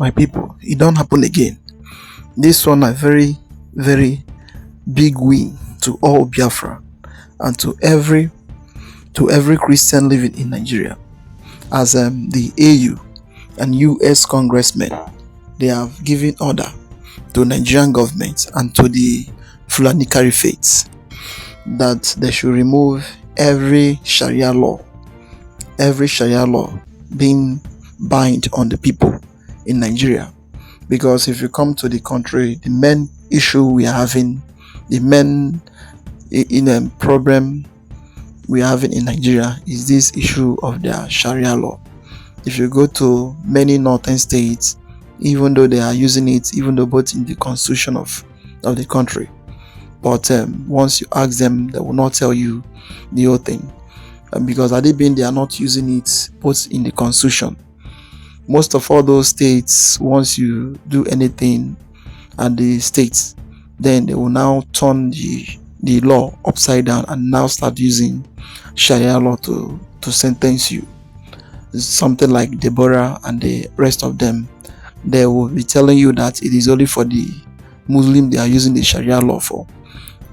my people. It don't happen again. This one a very, very big win to all Biafra and to every Christian living in Nigeria. As the AU and U.S. Congressmen, they have given order to Nigerian government and to the Fulani Caliphates that they should remove every Sharia law being bind on the people in Nigeria. Because if you come to the country, the main issue we are having, the main problem we are having in Nigeria is this issue of their Sharia law. If you go to many northern states, even though they are using it, even though both in the constitution of the country, but once you ask them, they will not tell you the whole thing. Because they are not using it both in the constitution. Most of all those states, once you do anything at the states, then they will now turn the law upside down and now start using Sharia law to sentence you. It's something like Deborah and the rest of them. They will be telling you that it is only for the Muslim they are using the Sharia law for,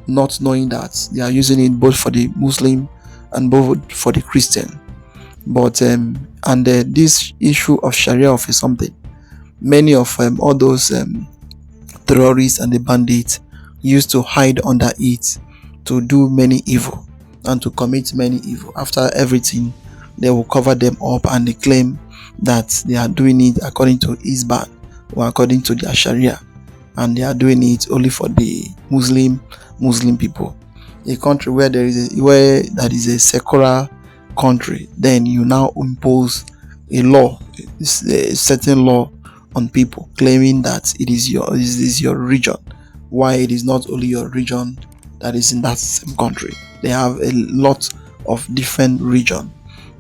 not knowing that they are using it both for the Muslim and both for the Christian. But this issue of Sharia of something, many of all those terrorists and the bandits used to hide under it to do many evil and to commit many evil. After everything, they will cover them up and they claim that they are doing it according to his ban or according to their Sharia, and they are doing it only for the Muslim people. A country where that is a secular country, then you now impose a law, a certain law on people, claiming that it is your region. Why it is not only your region that is in that same country? They have a lot of different regions.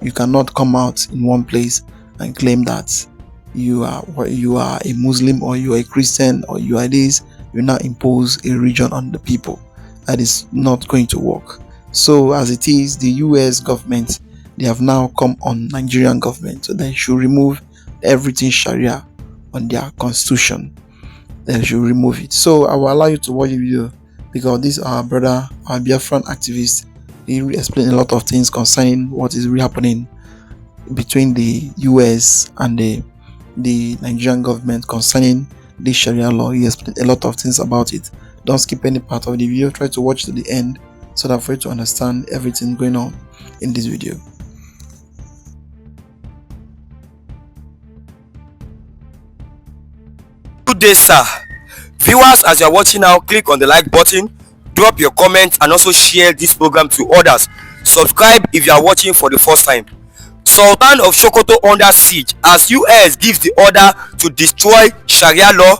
You cannot come out in one place and claim that you are a Muslim or you are a Christian or you are this. You now impose a region on the people. That is not going to work. So as it is, the U.S. government, they have now come on Nigerian government, so they should remove everything Sharia on their constitution. They should remove it. So I will allow you to watch the video, because this our brother, our Biafran activist, he explained a lot of things concerning what is really happening between the U.S. and the Nigerian government concerning this Sharia law. He explained a lot of things about it. Don't skip any part of the video. Try to watch to the end so that for you to understand everything going on in this video. Good day, sir. Viewers, as you are watching now, click on the like button, drop your comments, and also share this program to others. Subscribe if you are watching for the first time. Sultan of Sokoto under siege as US gives the order to destroy Sharia law,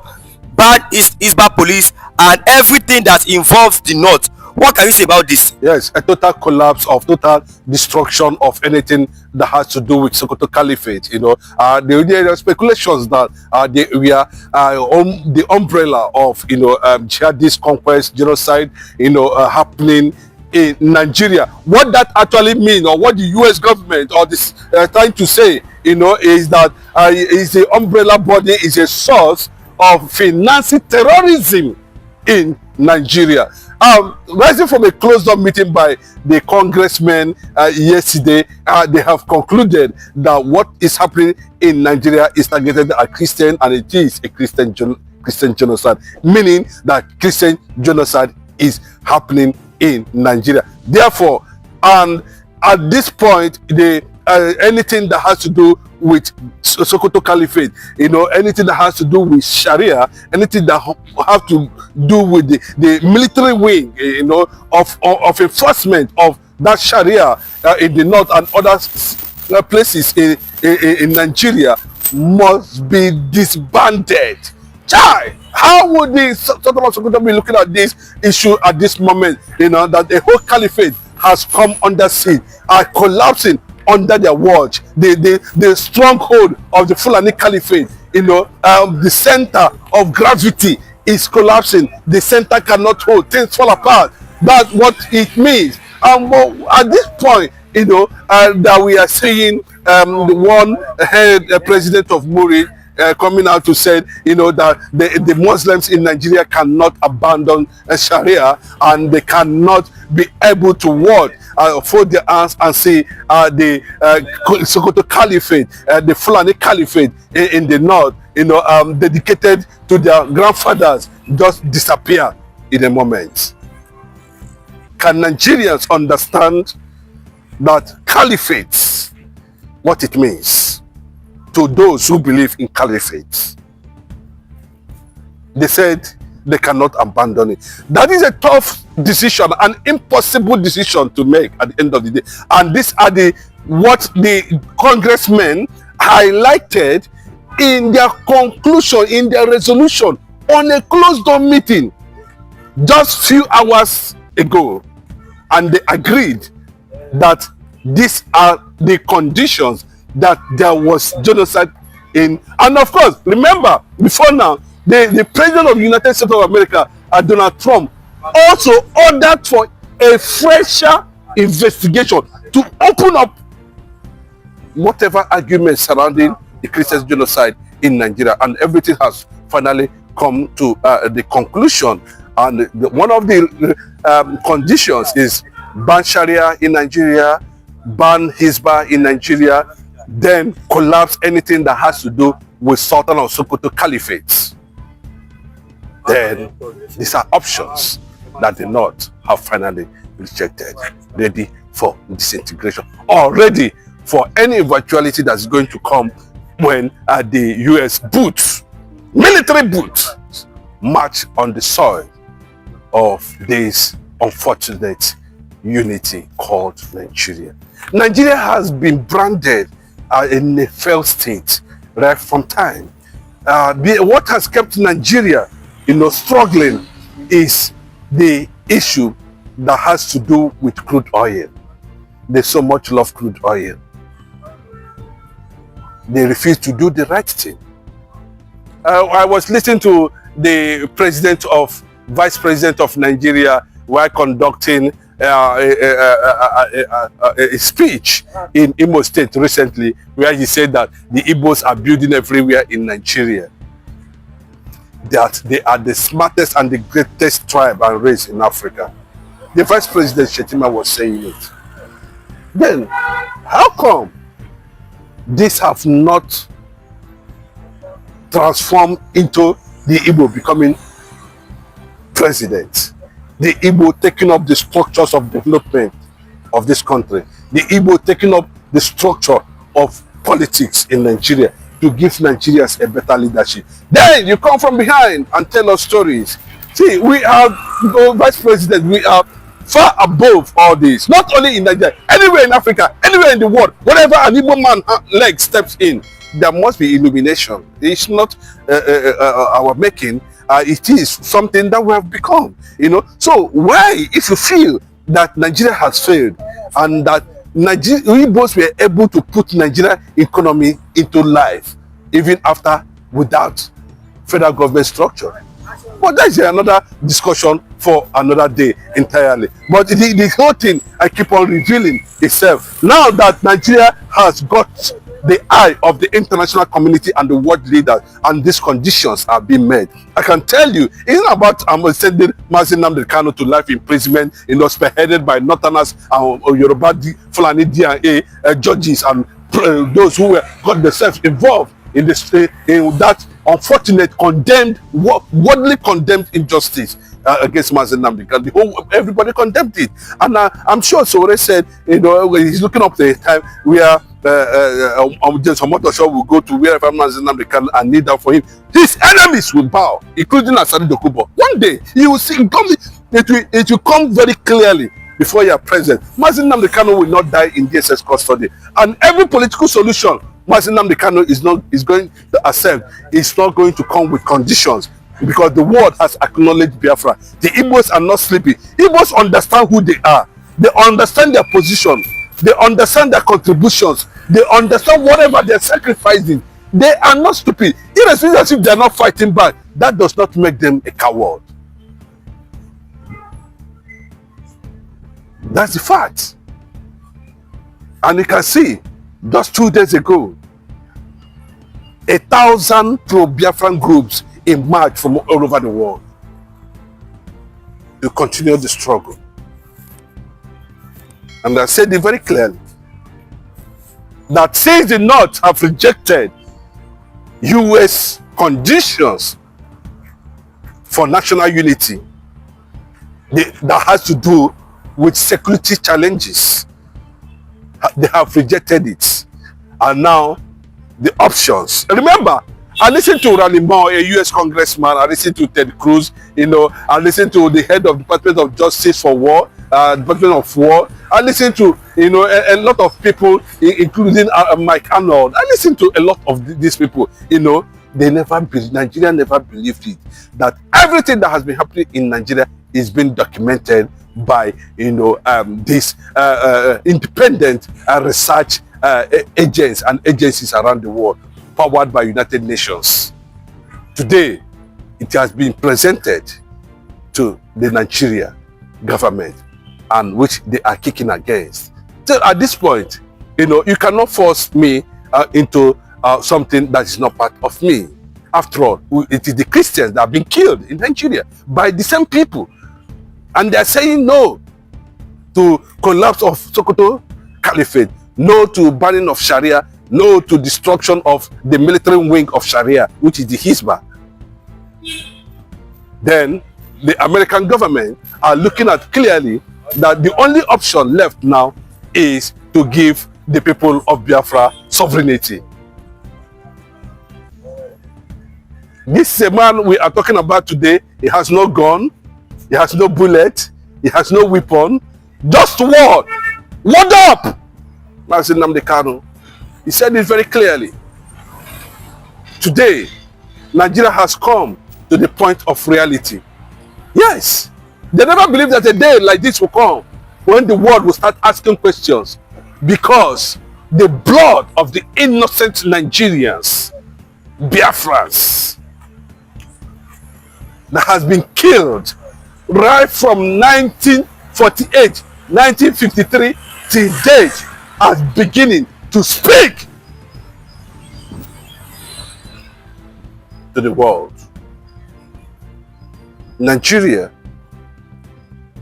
ban Hisbah police, and everything that involves the north. What can you say about this? Yes, a total collapse of total destruction of anything that has to do with Sokoto Caliphate. You know, there are speculations that we are on the umbrella of jihadist conquest, genocide, happening in Nigeria. What that actually means, or what the U.S. government or this trying to say, is that is the umbrella body is a source of financing terrorism in Nigeria. Rising from a closed-door meeting by the congressmen yesterday, they have concluded that what is happening in Nigeria is targeted at Christian, and it is a Christian genocide, meaning that Christian genocide is happening in Nigeria. Therefore, and at this point, anything that has to do with Sokoto Caliphate, anything that has to do with Sharia, anything that have to do with the military wing, of enforcement of that Sharia in the north and other places in Nigeria must be disbanded. Chai! How would the Sultan of Sokoto be looking at this issue at this moment? That the whole caliphate has come under siege, are collapsing under their watch. The stronghold of the Fulani Caliphate, the center of gravity is collapsing. The center cannot hold. Things fall apart. That's what it means. At this point, that we are seeing the one head president of Muri, coming out to say, that the Muslims in Nigeria cannot abandon Sharia, and they cannot be able to fold their hands and see the Sokoto Caliphate, the Fulani Caliphate in the north, dedicated to their grandfathers, just disappear in a moment. Can Nigerians understand that caliphate, what it means to those who believe in caliphate? They said they cannot abandon it. That is a tough decision, an impossible decision to make at the end of the day. And these are what the congressmen highlighted in their conclusion, in their resolution on a closed-door meeting just few hours ago. And they agreed that these are the conditions that there was genocide in. And of course, remember, before now, the president of the United States of America, Donald Trump, also ordered for a fresher investigation to open up whatever arguments surrounding the Christian genocide in Nigeria. And everything has finally come to the conclusion. And one of the conditions is ban Sharia in Nigeria, ban Hizbah in Nigeria, then collapse anything that has to do with Sultan of Sokoto Caliphate. Then these are options that the North have finally rejected, ready for disintegration, or ready for any eventuality that's going to come when the U.S. boots, military boots, march on the soil of this unfortunate unity called Nigeria. Nigeria has been branded in a failed state right from time. What has kept Nigeria, struggling is the issue that has to do with crude oil. They so much love crude oil. They refuse to do the right thing. I was listening to the vice president of Nigeria while conducting a speech in Imo State recently, where he said that the Igbos are building everywhere in Nigeria, that they are the smartest and the greatest tribe and race in Africa. The Vice President Shetima was saying it. Then, how come these have not transformed into the Igbo becoming president? The Igbo taking up the structures of development of this country. The Igbo taking up the structure of politics in Nigeria to give Nigerians a better leadership. Then you come from behind and tell us stories. See, we are, Vice President, we are far above all this. Not only in Nigeria, anywhere in Africa, anywhere in the world, whatever an Igbo man leg steps in, there must be illumination. It's not our making. It is something that we have become, So why, if you feel that Nigeria has failed and that we both were able to put Nigeria economy into life, even without federal government structure? But that's another discussion for another day entirely. But the whole thing, I keep on revealing itself. Now that Nigeria has got the eye of the international community and the world leaders, and these conditions are being met, I can tell you, it's not about sending Mazi Nnamdi Kanu to life imprisonment, spearheaded by Northerners and Yoruba Fulani DNA judges and those who got themselves involved in that unfortunate worldly condemned injustice against Mazi Nnamdi Kanu. Everybody condemned it, and I'm sure Sowore said, he's looking up the time where James Omotosho will go to wherever Mazi Nnamdi Kanu and kneel down for him. His enemies will bow, including Asari Dokubo. One day you will see it will come very clearly before you are present. Mazi Nnamdi Kanu will not die in DSS custody, and every political solution Mazi Nnamdi Kanu is going to accept is not going to come with conditions, because the world has acknowledged Biafra. The Igbos are not sleeping. Igbos understand who they are. They understand their position. They understand their contributions. They understand whatever they're sacrificing. They are not stupid. Irrespective if they're not fighting back, that does not make them a coward. That's the fact. And you can see, just 2 days ago, 1,000 pro-Biafran groups emerged from all over the world to continue the struggle. And I said it very clearly that since the North have rejected U.S. conditions for national unity that has to do with security challenges, they have rejected it. And now the options. Remember, I listened to Raleigh Moore, a U.S. Congressman. I listened to Ted Cruz. I listened to the head of Department of Justice for War, Department of War. I listened to a lot of people, including Mike Arnold. I listened to a lot of these people. Nigeria never believed it, that everything that has been happening in Nigeria is being documented by these independent research agents and agencies around the world, powered by United Nations. Today, it has been presented to the Nigeria government, and which they are kicking against. So at this point, you cannot force me into something that is not part of me. After all, it is the Christians that have been killed in Nigeria by the same people. And they are saying no to collapse of Sokoto Caliphate, no to banning of Sharia, no to destruction of the military wing of Sharia, which is the Hizbah. Then the American government are looking at clearly that the only option left now is to give the people of Biafra sovereignty. This is a man we are talking about today. He has no gun, he has no bullet, he has no weapon, just word. Word up! Mazi Nnamdi Kanu. He said it very clearly. Today, Nigeria has come to the point of reality. Yes, they never believed that a day like this will come when the world will start asking questions, because the blood of the innocent Nigerians, Biafrans, that has been killed right from 1948, 1953 till date, are beginning to speak to the world. Nigeria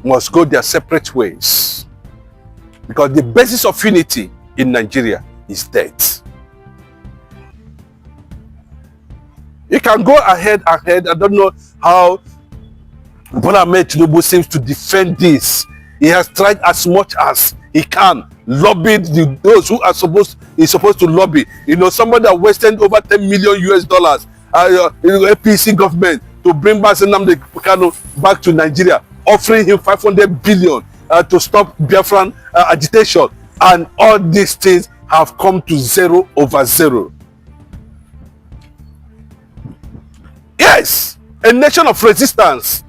must go their separate ways, because the basis of unity in Nigeria is death. You can go ahead. I don't know how Bola Ahmed Tinubu seems to defend this. He has tried as much as he can, lobbied those who are supposed to lobby. Somebody that wasted over $10 million US, APC government, to bring Mazi Nnamdi Kanu back to Nigeria, offering him 500 billion to stop Biafran agitation, and all these things have come to 0 over 0. Yes, a nation of resistance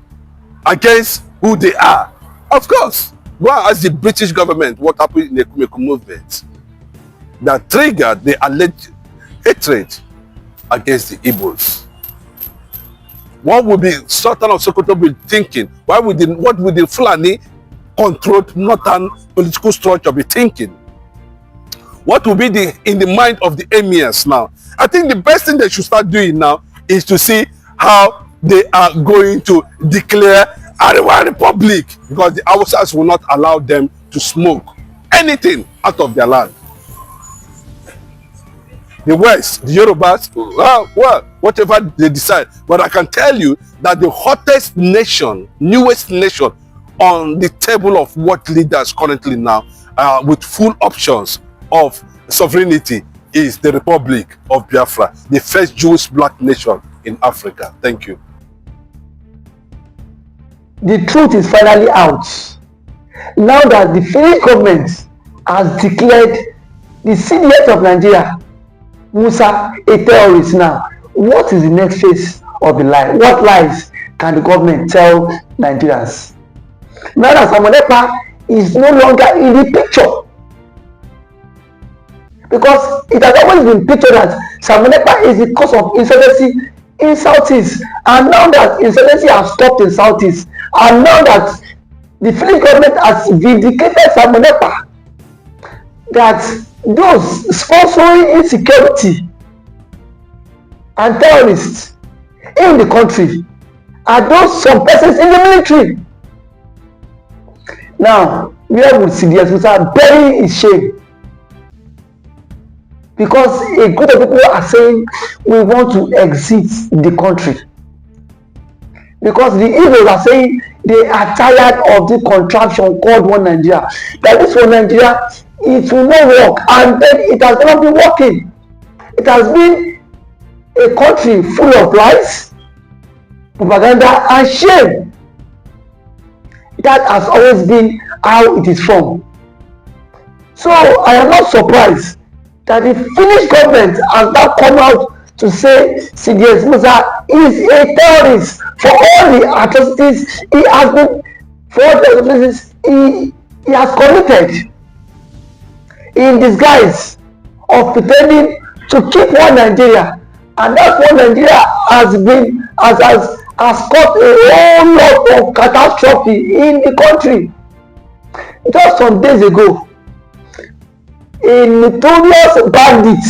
against who they are. Of course, go and ask the British government what happened in the Kumeko movement that triggered the alleged hatred against the Igbos. What would the Sultan of Sokoto be thinking? What would the Fulani controlled northern political structure be thinking? What will be in the mind of the emirs now? I think the best thing they should start doing now is to see how they are going to declare Arewa Republic, because the Hausas will not allow them to smoke anything out of their land. The West, the Yorubas, well, whatever they decide. But I can tell you that the hottest nation, newest nation on the table of world leaders currently now, with full options of sovereignty, is the Republic of Biafra, the first Jewish black nation in Africa. Thank you. The truth is finally out. Now that the French government has declared the CDS of Nigeria, Musa, a terrorist now, what is the next phase of the lie? What lies can the government tell Nigerians? Now that Samonepa is no longer in the picture, because it has always been pictured that Samonepa is the cause of insurgency in Southeast, and now that insurgency has stopped in Southeast, and now that the French government has vindicated Samonepa, that those sponsoring insecurity and terrorists in the country are those some persons in the military. Now, where would CDS Musa bury his shame? Because a group of people are saying we want to exit the country. Because the Igbos are saying they are tired of the contraption called One Nigeria. That this One Nigeria, it will not work, and then it has not been working. It has been a country full of lies, propaganda, and shame. That has always been how it is from. So I am not surprised that the Finnish government has now come out to say CDS Musa is a terrorist for all the atrocities he has been, for all the atrocities he has committed, in disguise of pretending to keep one Nigeria, and that one Nigeria has caused a whole lot of catastrophe in the country. Just some days ago, a notorious bandit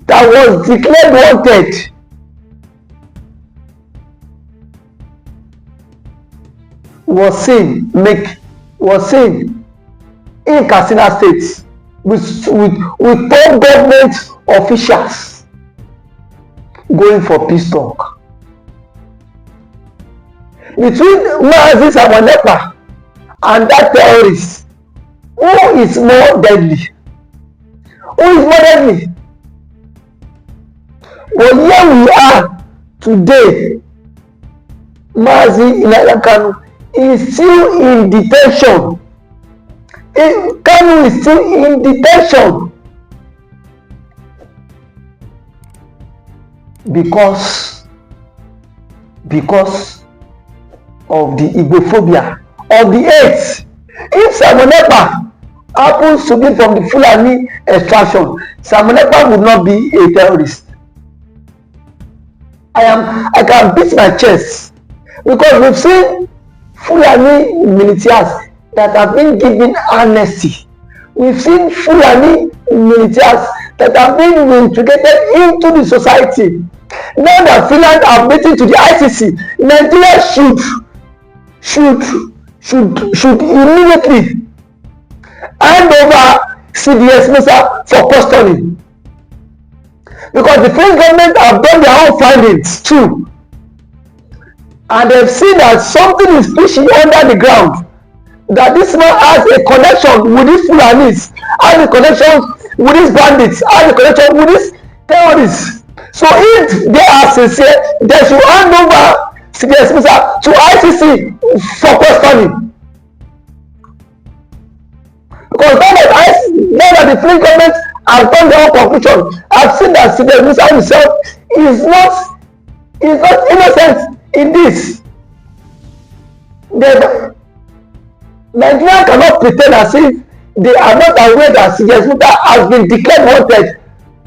that was declared wanted was seen in Katsina State with top government officials going for peace talk. Between Mazi Samonepa and that terrorist, who is more deadly? Well, here we are today. Mazi Kanu is still in detention. Kanu is still in detention because of the Igbophobia, of the hate. If Samonepa happens to be from the Fulani extraction, Samonepa would not be a terrorist. I can beat my chest because we've seen Fulani militias that have been given amnesty. We've seen Fulani militias that have been integrated into the society. Now that Finland are waiting to the ICC, Nigeria should immediately hand over CDS Musa for custody, because the French government have done their own findings too, and they've seen that something is pushing under the ground, that this man has a connection with these Fulanis, has a connection with these bandits, has a connection with these terrorists. So if they are sincere, they should hand over CDS Musa to ICC for custody. Because now that the French government has done their own conclusion, I've seen that CDS Musa himself is not innocent in this. Nigeria cannot pretend as if they are not aware that CDS Musa has been declared wanted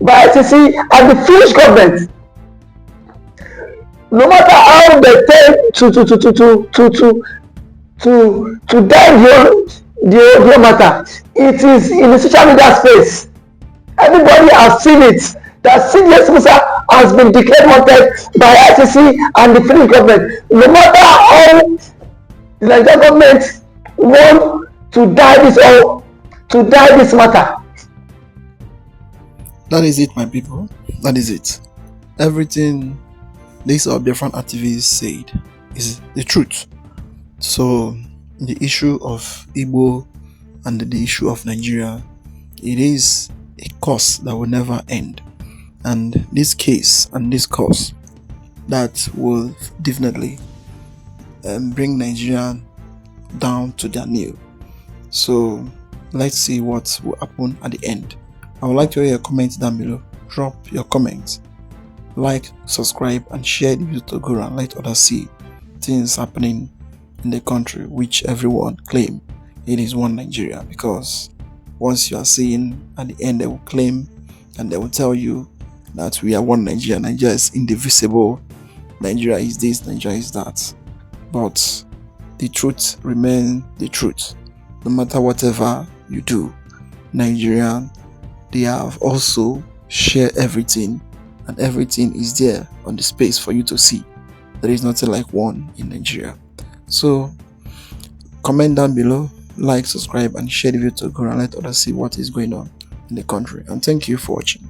by ICC and the Finnish government. No matter how they tend to dive the matter, it is in the social media space. Everybody has seen it, that CDS Musa has been declared wanted by ICC and the Finnish government. No matter how the Nigerian government want to dive this matter. That is it, my people. That is it. Everything these different activists said is the truth. So the issue of Igbo and the issue of Nigeria, it is a cause that will never end. And this case and this cause, that will definitely bring Nigeria down to their knee. So let's see what will happen at the end. I would like to hear your comments down below. Drop your comments, like, subscribe, and share the video to go around, let others see things happening in the country, which everyone claim it is one Nigeria. Because once you are seeing at the end, they will claim and they will tell you that we are one Nigeria. Nigeria is indivisible. Nigeria is this, Nigeria is that. But the truth remains the truth. No matter whatever you do, Nigeria, they have also share everything, and everything is there on the space for you to see. There is nothing like one in Nigeria. So comment down below, like, subscribe, and share the video to go and let others see what is going on in the country. And thank you for watching.